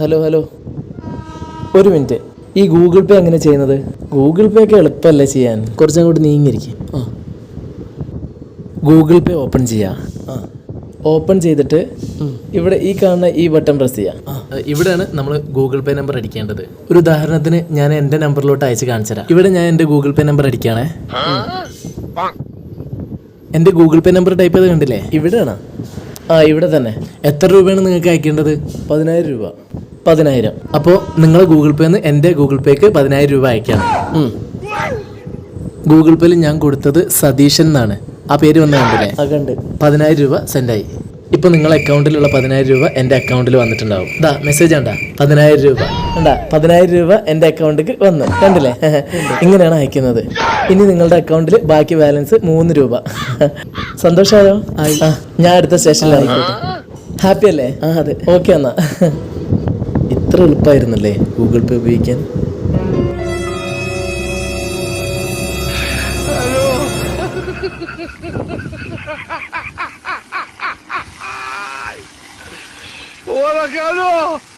Hello hello, ഒരു minute. ഈ Google പേ എങ്ങനെ ചെയ്യുന്നത്? ഗൂഗിൾ പേ ഒക്കെ എളുപ്പമല്ലേ ചെയ്യാൻ? കുറച്ചങ്ങോട്ട് നീങ്ങിയിരിക്കും. ഗൂഗിൾ പേ ഓപ്പൺ ചെയ്യാം. ഓപ്പൺ ചെയ്തിട്ട് ഇവിടെ ഈ കാണുന്ന ഈ ബട്ടൺ പ്രസ് ചെയ്യാം. ഇവിടെയാണ് നമ്മൾ ഗൂഗിൾ പേ നമ്പർ അടിക്കേണ്ടത്. ഒരു ഉദാഹരണത്തിന് ഞാൻ എൻ്റെ നമ്പറിലോട്ട് അയച്ച് കാണിച്ചു തരാം. ഇവിടെ ഞാൻ എൻ്റെ ഗൂഗിൾ പേ നമ്പർ അടിക്കുകയാണേ. എൻ്റെ ഗൂഗിൾ പേ നമ്പർ ടൈപ്പ് ചെയ്ത് കണ്ടില്ലേ? ഇവിടെയാണ്. ഇവിടെ തന്നെ. എത്ര രൂപയാണ് നിങ്ങൾക്ക് അയക്കേണ്ടത്? 10,000 രൂപ. 10,000. അപ്പോൾ നിങ്ങൾ ഗൂഗിൾ പേന്ന് എൻ്റെ ഗൂഗിൾ പേക്ക് 10,000 രൂപ അയക്കണം. ഗൂഗിൾ പേയിൽ ഞാൻ കൊടുത്തത് സതീശൻ എന്നാണ്. ആ പേര് വന്ന കണ്ടില്ലേ? കണ്ട്. 10,000 രൂപ സെൻഡായി. ഇപ്പൊ നിങ്ങളെ അക്കൗണ്ടിലുള്ള 10,000 രൂപ എൻ്റെ അക്കൗണ്ടിൽ വന്നിട്ടുണ്ടാവും. ഇതാ മെസ്സേജ് ഉണ്ടാ, 10,000 രൂപ ഉണ്ടാ. 10,000 രൂപ എൻ്റെ അക്കൗണ്ടിലേക്ക് വന്നു. കണ്ടില്ലേ? ഇങ്ങനെയാണ് അയക്കുന്നത്. ഇനി നിങ്ങളുടെ അക്കൗണ്ടിൽ ബാക്കി ബാലൻസ് 3 രൂപ. സന്തോഷമായോ? ഞാൻ അടുത്ത സ്റ്റേഷനിലായിക്കോട്ടെ. ഹാപ്പി അല്ലേ? അതെ. ഓക്കെ എന്നാ. ഇത്ര എളുപ്പമായിരുന്നല്ലേ ഗൂഗിൾ പേ ഉപയോഗിക്കാൻ? ¡Hola, Carlos!